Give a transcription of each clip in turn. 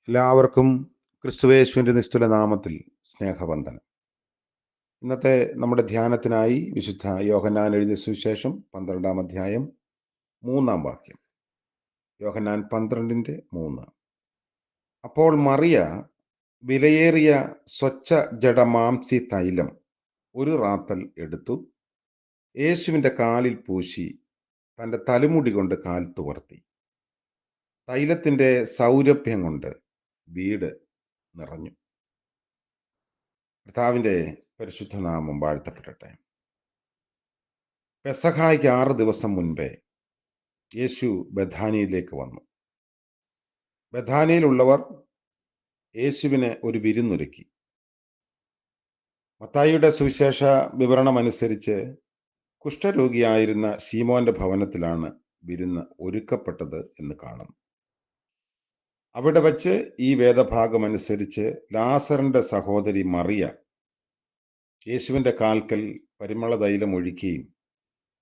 എല്ലാവർക്കും ക്രിസ്തുയേശുവിൻ്റെ നിസ്തുല നാമത്തിൽ സ്നേഹവന്ദനം. ഇന്നത്തെ നമ്മുടെ ധ്യാനത്തിനായി വിശുദ്ധ യോഹന്നാൻ എഴുതിയ സുവിശേഷം 12-ാം അധ്യായം 3-ാം വാക്യം. യോഹന്നാൻ 12:3. അപ്പോൾ മറിയ വിലയേറിയ സ്വച്ഛ ജഡമാംസി തൈലം ഒരു റാത്തൽ എടുത്തു യേശുവിൻ്റെ കാലിൽ പൂശി തൻ്റെ തലമുടി കൊണ്ട് കാൽ തുവർത്തി. തൈലത്തിൻ്റെ സൗരഭ്യം കൊണ്ട് വീട് നിറഞ്ഞു. കർത്താവിൻ്റെ പരിശുദ്ധ നാമം വാഴ്ത്തപ്പെടട്ടെ. പെസഹായ്ക്ക് 6 ദിവസം മുൻപേ യേശു ബഥാനിയിലേക്ക് വന്നു. ബഥാനിയിലുള്ളവർ യേശുവിന് ഒരു വിരുന്നൊരുക്കി. മത്തായിയുടെ സുവിശേഷ വിവരണമനുസരിച്ച് കുഷ്ഠരോഗിയായിരുന്ന ശീമോന്റെ ഭവനത്തിലാണ് വിരുന്ന് ഒരുക്കപ്പെട്ടത് എന്ന് കാണുന്നു. അവിടെ വച്ച് ഈ വേദഭാഗമനുസരിച്ച് ലാസറിന്റെ സഹോദരി മറിയ യേശുവിൻ്റെ കാൽക്കൽ പരിമള തൈലം ഒഴിക്കുകയും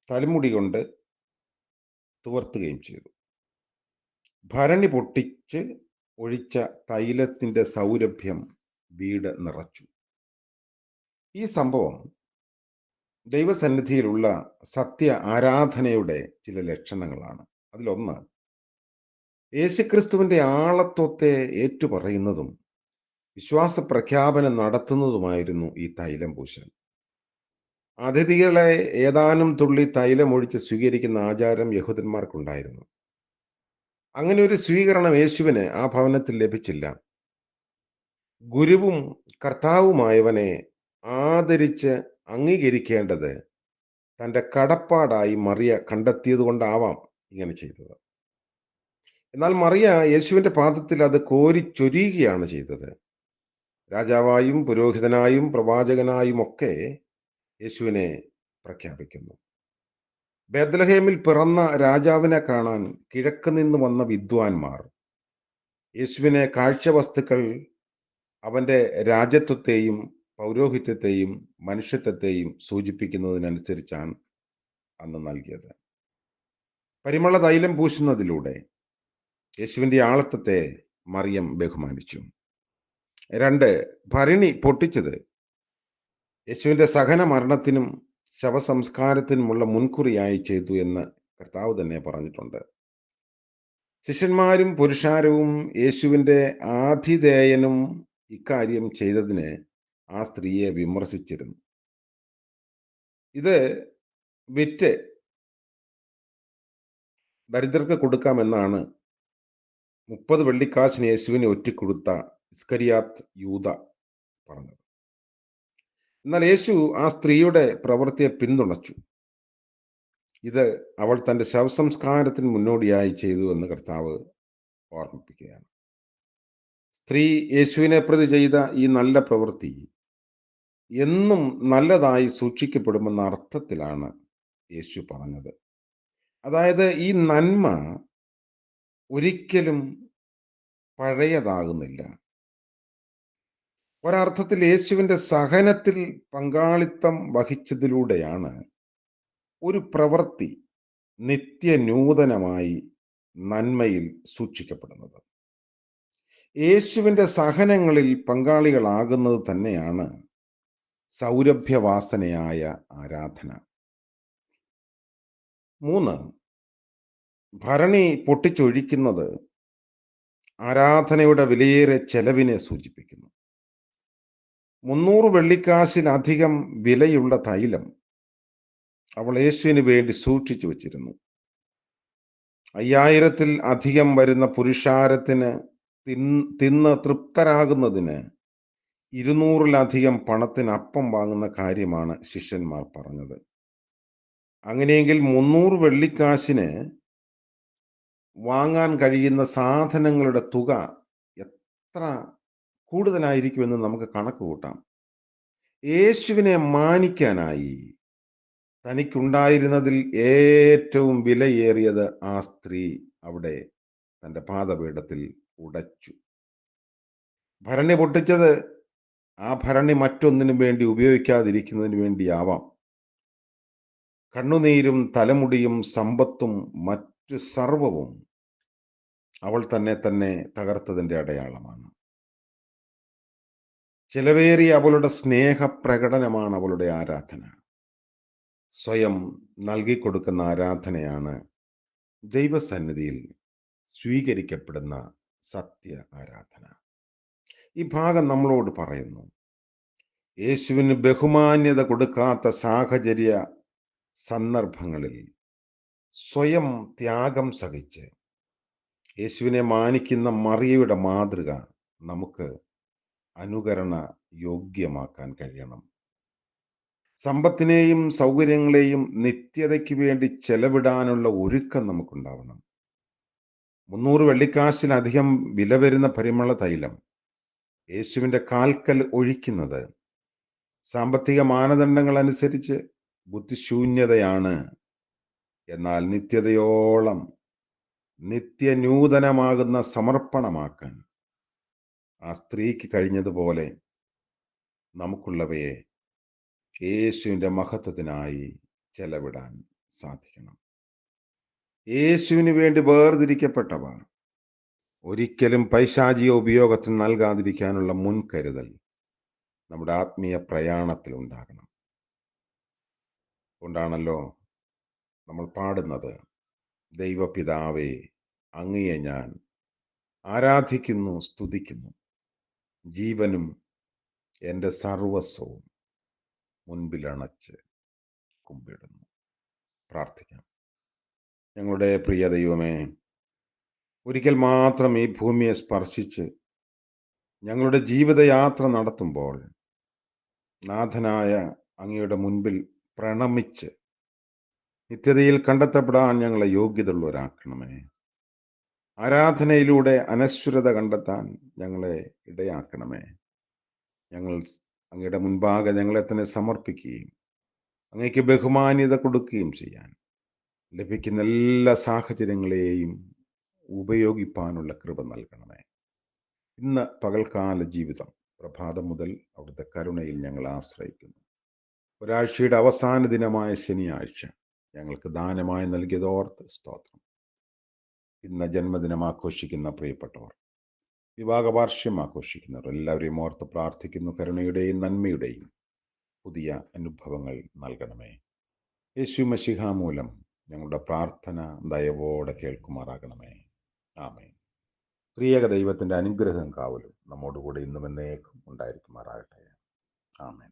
തലമുടി കൊണ്ട് തുവർത്തുകയും ചെയ്തു. ഭരണി പൊട്ടിച്ച് ഒഴിച്ച തൈലത്തിൻ്റെ സൗരഭ്യം വീട് നിറച്ചു. ഈ സംഭവം ദൈവസന്നിധിയിലുള്ള സത്യ ആരാധനയുടെ ചില ലക്ഷണങ്ങളാണ്. അതിലൊന്ന്, യേശുക്രിസ്തുവിൻ്റെ ആളത്വത്തെ ഏറ്റുപറയുന്നതും വിശ്വാസ പ്രഖ്യാപനം നടത്തുന്നതുമായിരുന്നു ഈ തൈലം പൂശൽ. അതിഥികളെ ഏതാനും തുള്ളി തൈലമൊഴിച്ച് സ്വീകരിക്കുന്ന ആചാരം യഹൂദന്മാർക്കുണ്ടായിരുന്നു. അങ്ങനെ ഒരു സ്വീകരണം യേശുവിന് ആ ഭവനത്തിൽ ലഭിച്ചില്ല. ഗുരുവും കർത്താവുമായവനെ ആദരിച്ച് അംഗീകരിക്കേണ്ടത് തൻ്റെ കടപ്പാടായി മറിയ കണ്ടെത്തിയത് കൊണ്ടാവാം ഇങ്ങനെ ചെയ്തത്. എന്നാൽ മറിയ യേശുവിൻ്റെ പാദത്തിൽ അത് കോരിച്ചൊരിയുകയാണ് ചെയ്തത്. രാജാവായും പുരോഹിതനായും പ്രവാചകനായും ഒക്കെ യേശുവിനെ പ്രഖ്യാപിക്കുന്നു. ബേത്ലഹേമിൽ പിറന്ന രാജാവിനെ കാണാൻ കിഴക്ക് നിന്ന് വന്ന വിദ്വാൻമാർ യേശുവിനെ കാഴ്ചവസ്തുക്കൾ അവൻ്റെ രാജ്യത്വത്തെയും പൗരോഹിത്യത്തെയും മനുഷ്യത്വത്തെയും സൂചിപ്പിക്കുന്നതിനനുസരിച്ചാണ് അന്ന് നൽകിയത്. പരിമള തൈലം പൂശുന്നതിലൂടെ യേശുവിൻ്റെ ആളത്വത്തെ മറിയം ബഹുമാനിച്ചു. 2, ഭരണി പൊട്ടിച്ചത് യേശുവിൻ്റെ സഹന മരണത്തിനും ശവസംസ്കാരത്തിനുമുള്ള മുൻകുറിയായി ചെയ്തു എന്ന് കർത്താവ് തന്നെ പറഞ്ഞിട്ടുണ്ട്. ശിഷ്യന്മാരും പുരുഷാരവും യേശുവിൻ്റെ ആതിഥേയനും ഇക്കാര്യം ചെയ്തതിന് ആ സ്ത്രീയെ വിമർശിച്ചിരുന്നു. ഇത് വിറ്റ് ദരിദ്രർക്ക് കൊടുക്കാമെന്നാണ് 30 വെള്ളിക്കാശിന് യേശുവിനെ ഒറ്റിക്കൊടുത്ത ഇസ്കരിയാത്ത് യൂദ പറഞ്ഞത്. എന്നാൽ യേശു ആ സ്ത്രീയുടെ പ്രവൃത്തിയെ പിന്തുണച്ചു. ഇത് അവൾ തൻ്റെ ശവസംസ്കാരത്തിന് മുന്നോടിയായി ചെയ്തു എന്ന് കർത്താവ് ഓർമ്മിപ്പിക്കുകയാണ്. സ്ത്രീ യേശുവിനെ പ്രതി ചെയ്ത ഈ നല്ല പ്രവൃത്തി എന്നും നല്ലതായി സൂക്ഷിക്കപ്പെടുമെന്ന അർത്ഥത്തിലാണ് യേശു പറഞ്ഞത്. അതായത് ഈ നന്മ ഒരിക്കലും പഴയതാകുന്നില്ല. ഒരർത്ഥത്തിൽ യേശുവിൻ്റെ സഹനത്തിൽ പങ്കാളിത്തം വഹിച്ചതിലൂടെയാണ് ഒരു പ്രവൃത്തി നിത്യനൂതനമായി നന്മയിൽ സൂക്ഷിക്കപ്പെടുന്നത്. യേശുവിൻ്റെ സഹനങ്ങളിൽ പങ്കാളികളാകുന്നത് തന്നെയാണ് സൗരഭ്യവാസനയായ ആരാധന. 3, ഭരണി പൊട്ടിച്ചൊഴിക്കുന്നത് ആരാധനയുടെ വിലയേറിയ ചെലവിനെ സൂചിപ്പിക്കുന്നു. 300 വെള്ളിക്കാശിലധികം വിലയുള്ള തൈലം അവൾ യേശുവിന് വേണ്ടി സൂക്ഷിച്ചു വച്ചിരുന്നു. 5000-ൽ അധികം വരുന്ന പുരുഷാരത്തിന് തിന്ന് തൃപ്തരാകുന്നതിന് 200-ലധികം പണത്തിന് അപ്പം വാങ്ങുന്ന കാര്യമാണ് ശിഷ്യന്മാർ പറഞ്ഞത്. അങ്ങനെയെങ്കിൽ 300 വെള്ളിക്കാശിന് വാങ്ങാൻ കഴിയുന്ന സാധനങ്ങളുടെ തുക എത്ര കൂടുതലായിരിക്കുമെന്ന് നമുക്ക് കണക്ക് കൂട്ടാം. യേശുവിനെ മാനിക്കാനായി തനിക്കുണ്ടായിരുന്നതിൽ ഏറ്റവും വിലയേറിയത് ആ സ്ത്രീ അവിടെ തൻ്റെ പാദപീഠത്തിൽ ഉടച്ചു. ഭരണി പൊട്ടിച്ചത് ആ ഭരണി മറ്റൊന്നിനും വേണ്ടി ഉപയോഗിക്കാതിരിക്കുന്നതിന് വേണ്ടിയാവാം. കണ്ണുനീരും തലമുടിയും സമ്പത്തും മറ്റു സർവവും അവൾ തന്നെ തകർത്തതിൻ്റെ അടയാളമാണ്. ചിലവേറിയ അവളുടെ സ്നേഹപ്രകടനമാണ് അവളുടെ ആരാധന. സ്വയം നൽകിക്കൊടുക്കുന്ന ആരാധനയാണ് ദൈവസന്നിധിയിൽ സ്വീകരിക്കപ്പെടുന്ന സത്യ ആരാധന. ഈ ഭാഗം നമ്മളോട് പറയുന്നു, യേശുവിന് ബഹുമാന്യത കൊടുക്കാത്ത സാഹചര്യ സന്ദർഭങ്ങളിൽ സ്വയം ത്യാഗം സഹിച്ച് യേശുവിനെ മാനിക്കുന്ന മറിയയുടെ മാതൃക നമുക്ക് അനുകരണ യോഗ്യമാക്കാൻ കഴിയണം. സമ്പത്തിനെയും സൗകര്യങ്ങളെയും നിത്യതയ്ക്ക് വേണ്ടി ചെലവിടാനുള്ള ഒരുക്കം നമുക്കുണ്ടാവണം. 300 വെള്ളിക്കാശിലധികം വില വരുന്ന പരിമള തൈലം യേശുവിൻ്റെ കാൽക്കൽ ഒഴിക്കുന്നത് സാമ്പത്തിക മാനദണ്ഡങ്ങൾ അനുസരിച്ച് ബുദ്ധിശൂന്യതയാണ്. എന്നാൽ നിത്യതയോളം നിത്യനൂതനമാകുന്ന സമർപ്പണമാക്കാൻ ആ സ്ത്രീക്ക് കഴിഞ്ഞതുപോലെ നമുക്കുള്ളവയെ യേശുവിൻ്റെ മഹത്വത്തിനായി ചെലവിടാൻ സാധിക്കണം. യേശുവിന് വേണ്ടി വേർതിരിക്കപ്പെട്ടവ ഒരിക്കലും പൈശാചിക ഉപയോഗത്തിൽ നൽകാതിരിക്കാനുള്ള മുൻകരുതൽ നമ്മുടെ ആത്മീയ പ്രയാണത്തിൽ ഉണ്ടാകണം. കൊണ്ടാണല്ലോ നമ്മൾ പാടുന്നത്, ദൈവപിതാവേ അങ്ങയെ ഞാൻ ആരാധിക്കുന്നു, സ്തുതിക്കുന്നു, ജീവനും എൻ്റെ സർവസ്വവും മുൻപിലണച്ച് കുമ്പിടുന്നു. പ്രാർത്ഥിക്കാം. ഞങ്ങളുടെ പ്രിയ ദൈവമേ, ഒരിക്കൽ മാത്രം ഈ ഭൂമിയെ സ്പർശിച്ച് ഞങ്ങളുടെ ജീവിതയാത്ര നടത്തുമ്പോൾ നാഥനായ അങ്ങയുടെ മുൻപിൽ പ്രണമിച്ച് നിത്യതയിൽ കണ്ടെത്തപ്പെടാൻ ഞങ്ങളെ യോഗ്യതയുള്ളവരാക്കണമേ. ആരാധനയിലൂടെ അനശ്വരത കണ്ടെത്താൻ ഞങ്ങളെ ഇടയാക്കണമേ. ഞങ്ങൾ അങ്ങയുടെ മുൻപാകെ ഞങ്ങളെ തന്നെ സമർപ്പിക്കുകയും അങ്ങയ്ക്ക് ബഹുമാന്യത കൊടുക്കുകയും ചെയ്യാൻ ലഭിക്കുന്ന എല്ലാ സാഹചര്യങ്ങളെയും ഉപയോഗിപ്പാനുള്ള കൃപ നൽകണമേ. ഇന്ന് പകൽക്കാല ജീവിതം പ്രഭാതം മുതൽ അവിടുത്തെ കരുണയിൽ ഞങ്ങൾ ആശ്രയിക്കുന്നു. ഒരാഴ്ചയുടെ അവസാന ദിനമായ ശനിയാഴ്ച ഞങ്ങൾക്ക് ദാനമായി നൽകിയതോർത്ത് സ്തോത്രം. ഇന്ന് ജന്മദിനം ആഘോഷിക്കുന്ന പ്രിയപ്പെട്ടവർ, വിവാഹ വാർഷികം ആഘോഷിക്കുന്നവർ എല്ലാവരെയും ഓർത്ത് പ്രാർത്ഥിക്കുന്നു. കരുണയുടെയും നന്മയുടെയും പുതിയ അനുഭവങ്ങൾ നൽകണമേ. യേശു മശിഹ മൂലം ഞങ്ങളുടെ പ്രാർത്ഥന ദയവോടെ കേൾക്കുമാറാകണമേ. ആമേൻ. ത്രിയേക ദൈവത്തിൻ്റെ അനുഗ്രഹം കാവലും നമ്മോടുകൂടി ഇന്നും എന്നേക്കും ഉണ്ടായിരിക്കുമാറാകട്ടെ. ആമേൻ.